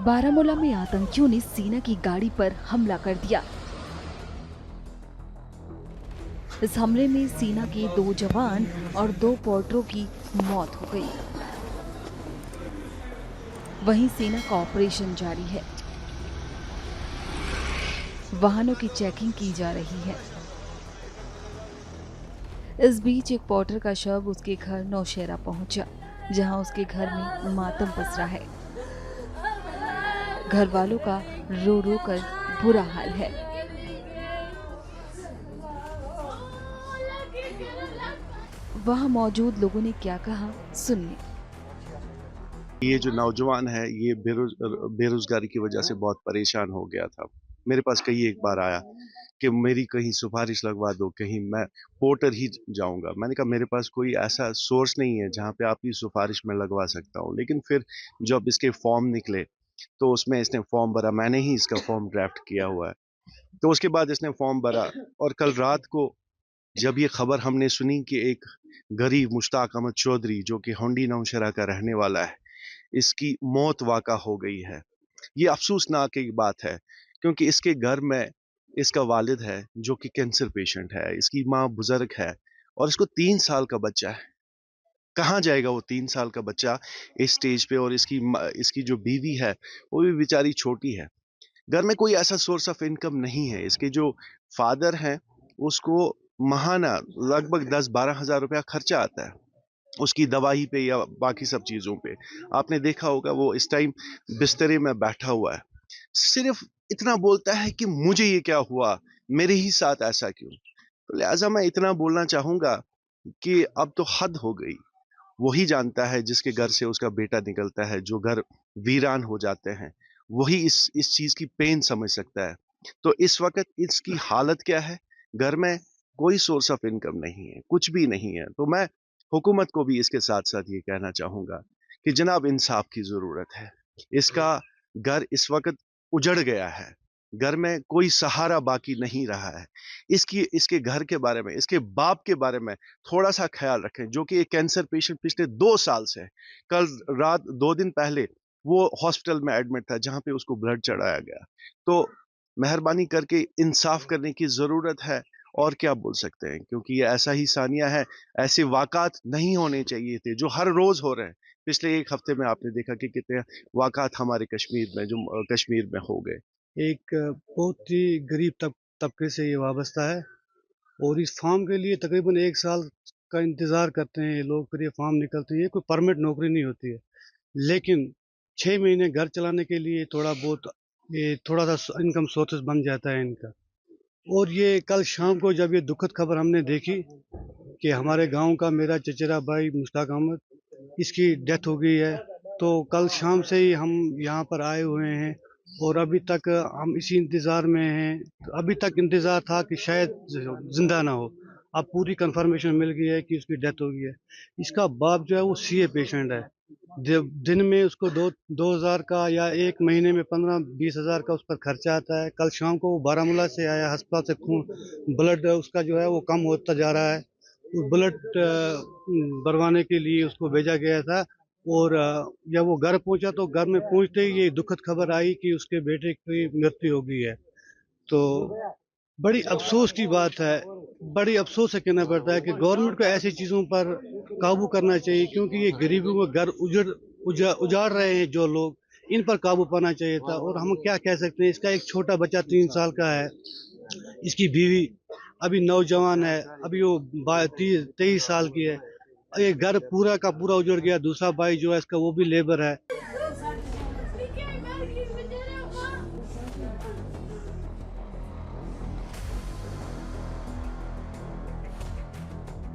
बारामूला में आतंकियों ने सेना की गाड़ी पर हमला कर दिया। इस हमले में सेना के 2 जवान और 2 पोर्टरों की मौत हो गई। वहीं सेना का ऑपरेशन जारी है। वाहनों की चेकिंग की जा रही है। इस बीच एक पोर्टर का शव उसके घर नौशहरा पहुंचा, जहां उसके घर में मातम पसरा है। घर वालों का रो रो कर बुरा हाल है। वहां मौजूद लोगों ने क्या कहा, सुनिए। ये जो नौजवान है ये बेरोजगारी की वजह से बहुत परेशान हो गया था। मेरे पास कई एक बार आया कि मेरी कहीं सिफारिश लगवा दो, कहीं मैं पोर्टर ही जाऊंगा। मैंने कहा मेरे पास कोई ऐसा सोर्स नहीं है जहां पे आपकी सिफारिश में लगवा सकता हूं। लेकिन फिर जब इसके फॉर्म निकले तो उसमें इसने फॉर्म भरा, मैंने ही इसका फॉर्म ड्राफ्ट किया हुआ है। तो उसके बाद इसने फॉर्म भरा और कल रात को जब ये खबर हमने सुनी कि एक गरीब मुश्ताक अहमद चौधरी जो कि होंडी नौशहरा का रहने वाला है, इसकी मौत वाक़ा हो गई है। ये अफ़सोसनाक एक बात है क्योंकि इसके घर में इसका वालिद है जो कि कैंसर पेशेंट है, इसकी माँ बुज़ुर्ग है और इसको 3 साल का बच्चा है। कहाँ जाएगा वो 3 साल का बच्चा इस स्टेज पे, और इसकी जो बीवी है, वो भी बेचारी छोटी है। घर में कोई ऐसा सोर्स ऑफ इनकम नहीं है। इसके जो फादर हैं, उसको माहाना लगभग 10-12 हज़ार रुपया खर्चा आता है। उसकी दवाई पे या बाकी सब चीज़ों पे। आपने देखा होगा वो इस टाइम बिस्तरे में बैठा हुआ है। सिर्फ़ इतना बोलता है कि मुझे ये क्या हुआ? मेरे ही साथ ऐसा क्यों? तो लिहाज़ा मैं इतना बोलना चाहूँगा कि अब तो हद हो गई। वही जानता है जिसके घर से उसका बेटा निकलता है, जो घर वीरान हो जाते हैं, वही इस चीज़ की पेन समझ सकता है। तो इस वक़्त इसकी हालत क्या है? घर में कोई सोर्स ऑफ इनकम नहीं है, कुछ भी नहीं है। तो मैं हुकूमत को भी इसके साथ-साथ ये कहना चाहूँगा कि जनाब इंसाफ की ज़रूरत है। इसका घर इस वक़्त उजड़ गया है। घर में कोई सहारा बाकी नहीं रहा है। इसके घर के बारे में, इसके बाप के बारे में थोड़ा-सा ख़्याल रखें, जो कि एक कैंसर पेशेंट पिछले 2 साल से है। कल रात 2 दिन पहले वो हॉस्पिटल में एडमिट था, जहाँ पे उसको ब्लड चढ़ाया गया। तो मेहरबानी करके इंसाफ करने की ज़रूरत है, और क्या बोल सकते हैं, क्योंकि ये ऐसा ही सानिया है। ऐसे वाक़ात नहीं होने चाहिए थे, जो हर रोज़ हो रहे हैं। पिछले 1 हफ़्ते में आपने देखा कि कितने वाक़ात हमारे कश्मीर में कश्मीर में हो गए। एक बहुत ही गरीब तबके से ये वाबस्ता है और इस फार्म के लिए तकरीबन 1 साल का इंतज़ार करते हैं ये लोग, फिर ये फार्म निकलते हैं। ये कोई परमानेंट नौकरी नहीं होती है, लेकिन 6 महीने घर चलाने के लिए थोड़ा बहुत ये थोड़ा-सा इनकम सोर्सेस बन जाता है इनका। और ये कल शाम को जब ये दुखद खबर हमने देखी कि हमारे गाँव का मेरा चचेरा भाई मुश्ताक अहमद, इसकी डेथ हो गई है, तो कल शाम से ही हम यहाँ पर आए हुए हैं और अभी तक हम इसी इंतज़ार में हैं। अभी तक इंतज़ार था कि शायद ज़िंदा ना हो। अब पूरी कन्फर्मेशन मिल गई है कि उसकी डेथ हो गई है। इसका बाप जो है वो सीए पेशेंट है। दिन में उसको 2000 का या 1 महीने में 15-20 हज़ार का उस पर खर्चा आता है। कल शाम को वो बारामूला से आया, अस्पताल से खून ब्लड उसका जो है वो कम होता जा रहा है। ब्लड भरवाने के लिए उसको भेजा गया था और जब वो घर पहुंचा तो घर में पहुंचते ही ये दुखद खबर आई कि उसके बेटे की मृत्यु हो गई है। तो बड़ी अफ़सोस की बात है, बड़ी अफ़सोस से कहना पड़ता है कि गवर्नमेंट को ऐसी चीज़ों पर काबू करना चाहिए, क्योंकि ये गरीबों के घर उजाड़ रहे हैं जो लोग, इन पर काबू पाना चाहिए था। और हम क्या कह सकते हैं, इसका एक छोटा बच्चा 3 साल का है, इसकी बीवी अभी नौजवान है, अभी वो 23 साल की है। ये घर पूरा का पूरा उजड़ गया। दूसरा भाई जो है इसका वो भी लेबर है।